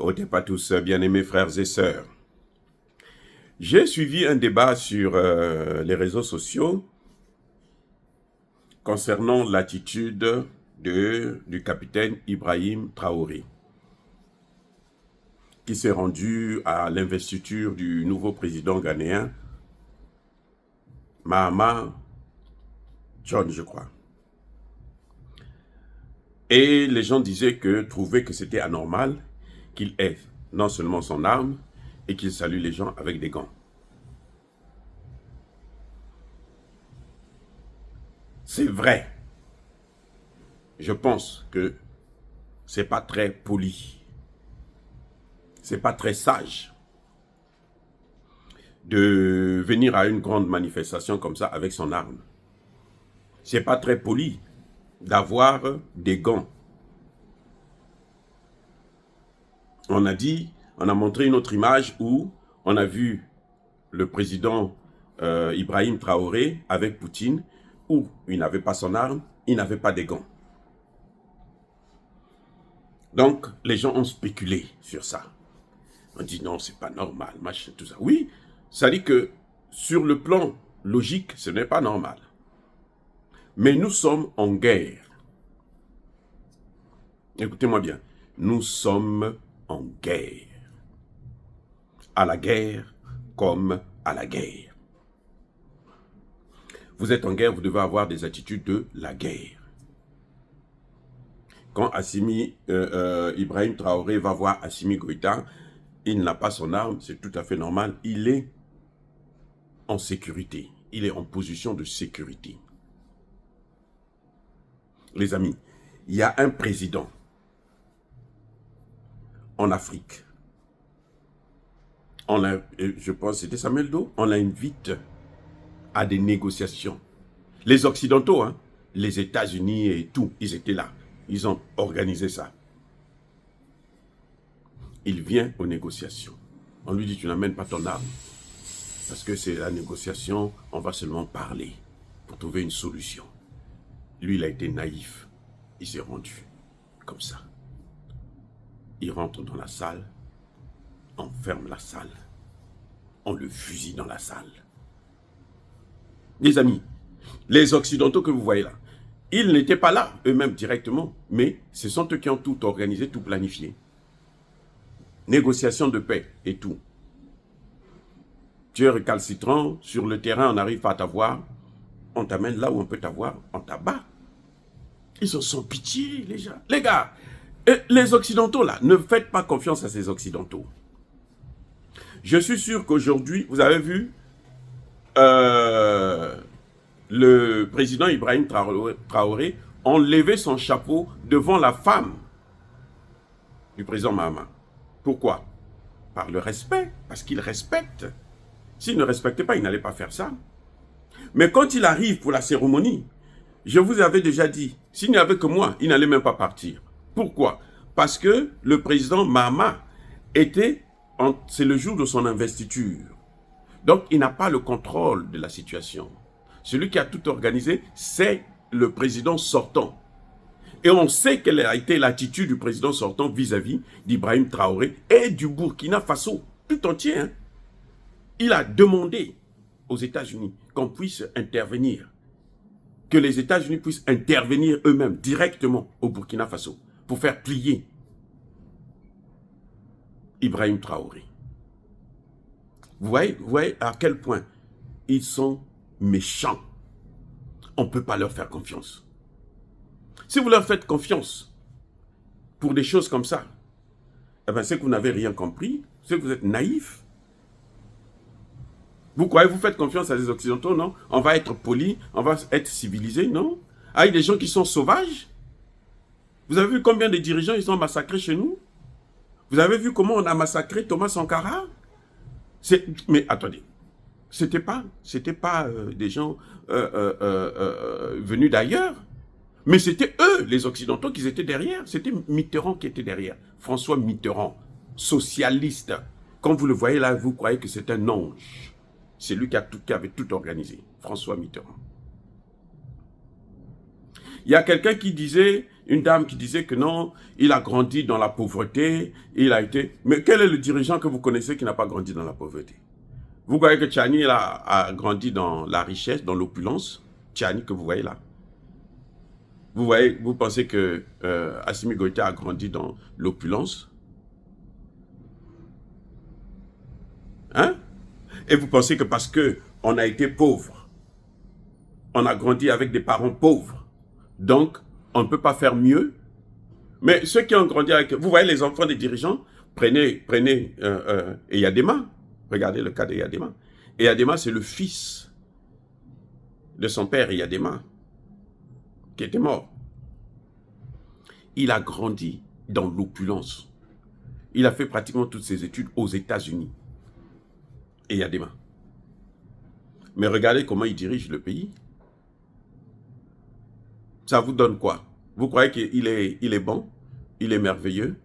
Otep à tous, bien-aimés frères et sœurs. J'ai suivi un débat sur les réseaux sociaux concernant l'attitude du capitaine Ibrahim Traoré, qui s'est rendu à l'investiture du nouveau président ghanéen, Mahama John, je crois. Et les gens trouvaient que c'était anormal qu'il ait non seulement son arme, et qu'il salue les gens avec des gants. C'est vrai. Je pense que c'est pas très poli. C'est pas très sage de venir à une grande manifestation comme ça avec son arme. C'est pas très poli d'avoir des gants. On a montré une autre image où on a vu le président Ibrahim Traoré avec Poutine, où il n'avait pas son arme, il n'avait pas des gants. Donc, les gens ont spéculé sur ça. On dit non, c'est pas normal, machin, tout ça. Oui, ça dit que sur le plan logique, ce n'est pas normal. Mais nous sommes en guerre. Écoutez-moi bien, nous sommes en guerre. À la guerre comme à la guerre. Vous êtes en guerre, vous devez avoir des attitudes de la guerre. Quand Ibrahim Traoré va voir Assimi Goïta, il n'a pas son arme, c'est tout à fait normal. Il est en sécurité. Il est en position de sécurité. Les amis, il y a un président en Afrique. Je pense que c'était Samuel Doe. On l'invite à des négociations. Les Occidentaux, les États-Unis et tout, ils étaient là. Ils ont organisé ça. Il vient aux négociations. On lui dit, tu n'amènes pas ton arme. Parce que c'est la négociation, on va seulement parler pour trouver une solution. Lui, il a été naïf. Il s'est rendu comme ça. Il rentre dans la salle. On ferme la salle. On le fusille dans la salle. Les amis, les Occidentaux que vous voyez là, ils n'étaient pas là eux-mêmes directement, mais ce sont eux qui ont tout organisé, tout planifié. Négociation de paix et tout. Tu es récalcitrant, sur le terrain, on n'arrive pas à t'avoir, on t'amène là où on peut t'avoir, on t'abat. Ils sont sans pitié, les gens. Les gars, les Occidentaux là, ne faites pas confiance à ces Occidentaux. Je suis sûr qu'aujourd'hui, vous avez vu, le président Ibrahim Traoré enlever son chapeau devant la femme du président Mahama. Pourquoi? Par le respect, parce qu'il respecte. S'il ne respectait pas, il n'allait pas faire ça. Mais quand il arrive pour la cérémonie, je vous avais déjà dit, s'il n'y avait que moi, il n'allait même pas partir. Pourquoi? Parce que le président Mahama c'est le jour de son investiture. Donc, il n'a pas le contrôle de la situation. Celui qui a tout organisé, c'est le président sortant. Et on sait quelle a été l'attitude du président sortant vis-à-vis d'Ibrahim Traoré et du Burkina Faso, tout entier. Il a demandé aux États-Unis qu'on puisse intervenir, que les États-Unis puissent intervenir eux-mêmes directement au Burkina Faso pour faire plier Ibrahim Traoré. Vous voyez à quel point ils sont méchants. On ne peut pas leur faire confiance. Si vous leur faites confiance pour des choses comme ça, eh bien c'est que vous n'avez rien compris, c'est que vous êtes naïf. Vous croyez que vous faites confiance à des Occidentaux, non? On va être poli, on va être civilisé, non? Ah, il y a des gens qui sont sauvages. Vous avez vu combien de dirigeants ils sont massacrés chez nous? Vous avez vu comment on a massacré Thomas Sankara? Mais attendez, c'était pas des gens venus d'ailleurs, mais c'était eux, les Occidentaux, qui étaient derrière. C'était Mitterrand qui était derrière. François Mitterrand, socialiste. Quand vous le voyez là, vous croyez que c'est un ange. C'est lui qui avait tout organisé, François Mitterrand. Il y a quelqu'un qui disait, Une dame qui disait que non, il a grandi dans la pauvreté, il a été... Mais quel est le dirigeant que vous connaissez qui n'a pas grandi dans la pauvreté? Vous voyez que Tchani a grandi dans la richesse, dans l'opulence. Tchani que vous voyez là. Vous voyez, vous pensez que Assimi Goïta a grandi dans l'opulence? Hein? Et vous pensez que parce qu'on a été pauvre, on a grandi avec des parents pauvres, donc on ne peut pas faire mieux? Mais ceux qui ont grandi avec... Vous voyez les enfants des dirigeants? Prenez Eyadema. Regardez le cas d'Eyadema. Eyadema, c'est le fils de son père, Eyadema, qui était mort. Il a grandi dans l'opulence. Il a fait pratiquement toutes ses études aux États-Unis. Eyadema. Mais regardez comment il dirige le pays. Ça vous donne quoi? Vous croyez qu'il est bon? Il est merveilleux?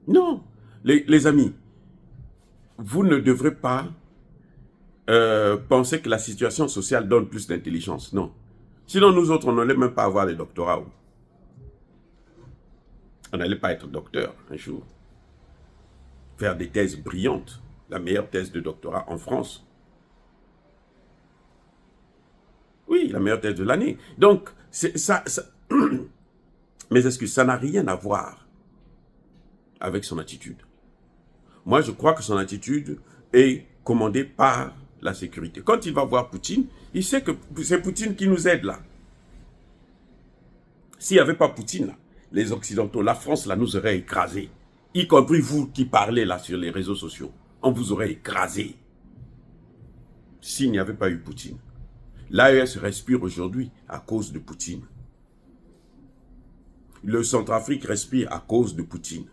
Non. Les amis, vous ne devrez pas penser que la situation sociale donne plus d'intelligence. Non. Sinon, nous autres, on n'allait même pas avoir les doctorats. On n'allait pas être docteur un jour. Faire des thèses brillantes. La meilleure thèse de doctorat en France. Oui, la meilleure thèse de l'année. Donc, mes excuses, ça n'a rien à voir avec son attitude. Moi, je crois que son attitude est commandée par la sécurité. Quand il va voir Poutine, il sait que c'est Poutine qui nous aide là. S'il n'y avait pas Poutine, là, les Occidentaux, la France, là, nous aurait écrasés. Y compris vous qui parlez là sur les réseaux sociaux. On vous aurait écrasé. S'il n'y avait pas eu Poutine. L'AES respire aujourd'hui à cause de Poutine. Le Centrafrique respire à cause de Poutine.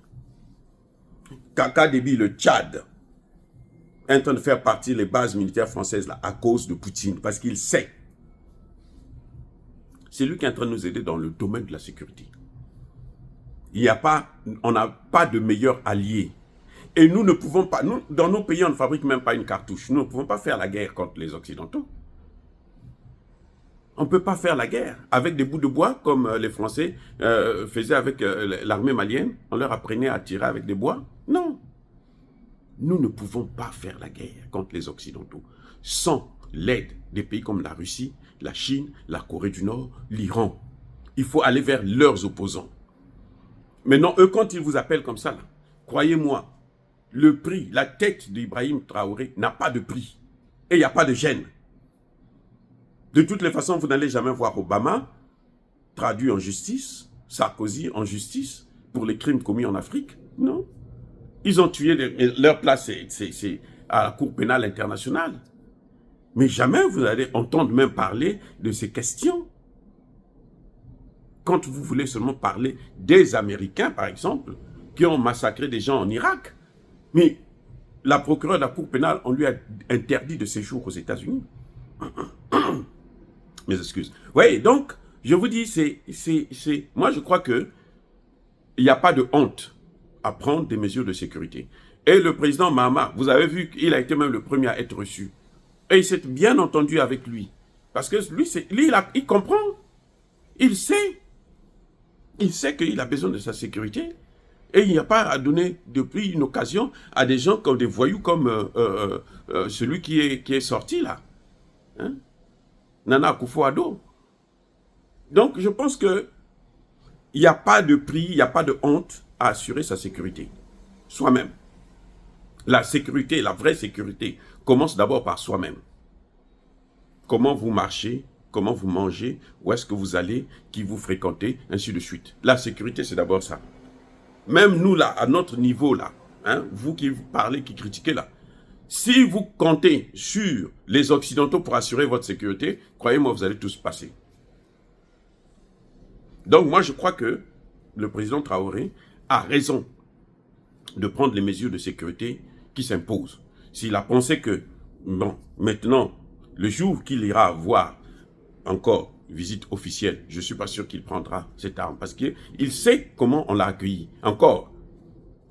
Kaka Déby, le Tchad, est en train de faire partie des bases militaires françaises là, à cause de Poutine, parce qu'il sait. C'est lui qui est en train de nous aider dans le domaine de la sécurité. On n'a pas de meilleur allié. Et nous ne pouvons pas, nous, dans nos pays, on ne fabrique même pas une cartouche. Nous ne pouvons pas faire la guerre contre les Occidentaux. On ne peut pas faire la guerre avec des bouts de bois comme les Français faisaient avec l'armée malienne. On leur apprenait à tirer avec des bois. Non. Nous ne pouvons pas faire la guerre contre les Occidentaux sans l'aide des pays comme la Russie, la Chine, la Corée du Nord, l'Iran. Il faut aller vers leurs opposants. Maintenant, eux, quand ils vous appellent comme ça, croyez-moi, le prix, la tête d'Ibrahim Traoré n'a pas de prix. Et il n'y a pas de gêne. De toutes les façons, vous n'allez jamais voir Obama traduit en justice, Sarkozy en justice, pour les crimes commis en Afrique. Non. Ils ont tué, leur place, c'est à la Cour pénale internationale. Mais jamais vous allez entendre même parler de ces questions. Quand vous voulez seulement parler des Américains, par exemple, qui ont massacré des gens en Irak. Mais la procureure de la Cour pénale, on lui a interdit de séjour aux États-Unis. Mes excuses. Oui, donc, je vous dis, moi je crois que il n'y a pas de honte à prendre des mesures de sécurité. Et le président Mahama, vous avez vu qu'il a été même le premier à être reçu. Et il s'est bien entendu avec lui. Parce que lui il comprend. Il sait. Il sait qu'il a besoin de sa sécurité. Et il n'y a pas à donner depuis une occasion à des gens comme des voyous comme celui qui est sorti là. Hein? Nana Akufo-Addo. Donc je pense que il n'y a pas de prix, il n'y a pas de honte à assurer sa sécurité. Soi-même. La sécurité, la vraie sécurité, commence d'abord par soi-même. Comment vous marchez, comment vous mangez, où est-ce que vous allez, qui vous fréquentez, ainsi de suite. La sécurité, c'est d'abord ça. Même nous, là, à notre niveau, là, hein, vous qui parlez, qui critiquez, là, si vous comptez sur les Occidentaux pour assurer votre sécurité, croyez-moi, vous allez tous passer. Donc, moi, je crois que le président Traoré a raison de prendre les mesures de sécurité qui s'imposent. S'il a pensé que, bon, maintenant, le jour qu'il ira voir encore visite officielle, je ne suis pas sûr qu'il prendra cette arme parce qu'il sait comment on l'a accueilli. Encore,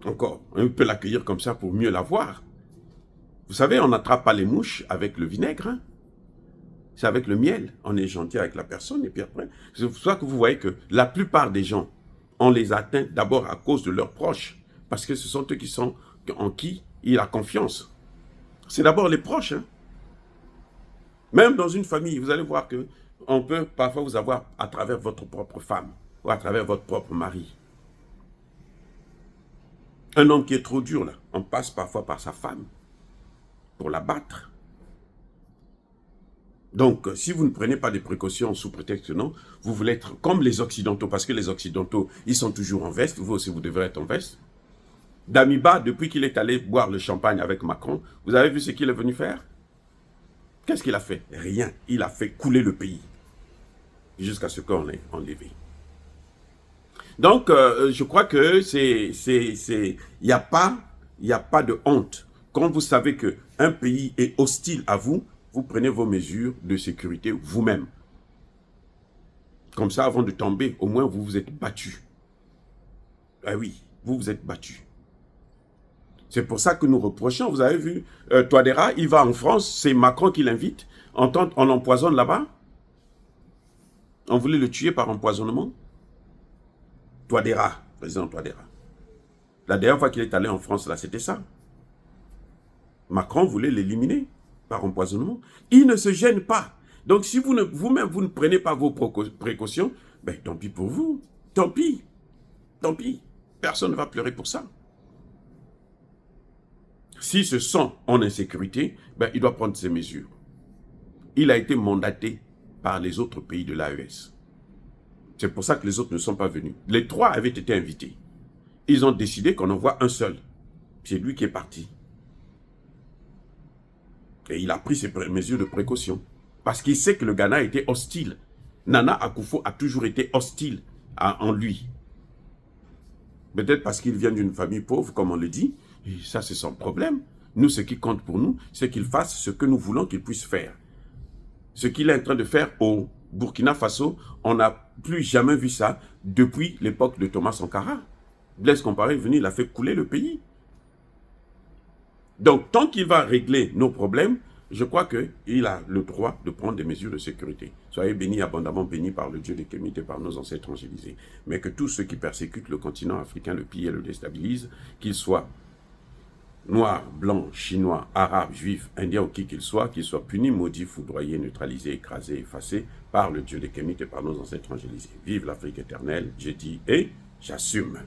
on peut l'accueillir comme ça pour mieux la voir. Vous savez, on n'attrape pas les mouches avec le vinaigre. Hein? C'est avec le miel. On est gentil avec la personne et puis après. C'est pour ça que vous voyez que la plupart des gens, on les atteint d'abord à cause de leurs proches. Parce que ce sont eux qui sont en qui il a confiance. C'est d'abord les proches. Hein. Même dans une famille, vous allez voir que on peut parfois vous avoir à travers votre propre femme ou à travers votre propre mari. Un homme qui est trop dur, là, on passe parfois par sa femme pour la battre. Donc, si vous ne prenez pas des précautions sous prétexte que non, vous voulez être comme les Occidentaux, parce que les Occidentaux, ils sont toujours en veste, vous aussi, vous devrez être en veste. Damiba, depuis qu'il est allé boire le champagne avec Macron, vous avez vu ce qu'il est venu faire? Qu'est-ce qu'il a fait? Rien. Il a fait couler le pays. Jusqu'à ce qu'on l'ait enlevé. Donc, je crois que il n'y a pas de honte. Quand vous savez qu'un pays est hostile à vous, vous prenez vos mesures de sécurité vous-même. Comme ça, avant de tomber, au moins vous vous êtes battu. Ah oui, vous vous êtes battu. C'est pour ça que nous reprochons, vous avez vu, Touadéra, il va en France, c'est Macron qui l'invite, on l'empoisonne là-bas. On voulait le tuer par empoisonnement. Touadéra, président Touadéra. La dernière fois qu'il est allé en France, là, c'était ça. Macron voulait l'éliminer par empoisonnement. Il ne se gêne pas. Donc, si vous-même, vous ne prenez pas vos précautions, ben, tant pis pour vous. Tant pis. Tant pis. Personne ne va pleurer pour ça. S'il se sent en insécurité, ben, il doit prendre ses mesures. Il a été mandaté par les autres pays de l'AES. C'est pour ça que les autres ne sont pas venus. Les 3 avaient été invités. Ils ont décidé qu'on envoie un seul. C'est lui qui est parti. Et il a pris ses mesures de précaution. Parce qu'il sait que le Ghana était hostile. Nana Akufo a toujours été hostile en lui. Peut-être parce qu'il vient d'une famille pauvre, comme on le dit. Et ça, c'est son problème. Nous, ce qui compte pour nous, c'est qu'il fasse ce que nous voulons qu'il puisse faire. Ce qu'il est en train de faire au Burkina Faso, on n'a plus jamais vu ça depuis l'époque de Thomas Sankara. Blaise Compaoré est venu, il a fait couler le pays. Donc, tant qu'il va régler nos problèmes, je crois qu'il a le droit de prendre des mesures de sécurité. Soyez bénis, abondamment bénis par le Dieu des Kémites et par nos ancêtres angélisés. Mais que tous ceux qui persécutent le continent africain, le pillent et le déstabilisent, qu'ils soient noirs, blancs, chinois, arabes, juifs, indiens ou qui qu'ils soient punis, maudits, foudroyés, neutralisés, écrasés, effacés par le Dieu des Kémites et par nos ancêtres angélisés. Vive l'Afrique éternelle, j'ai dit et j'assume.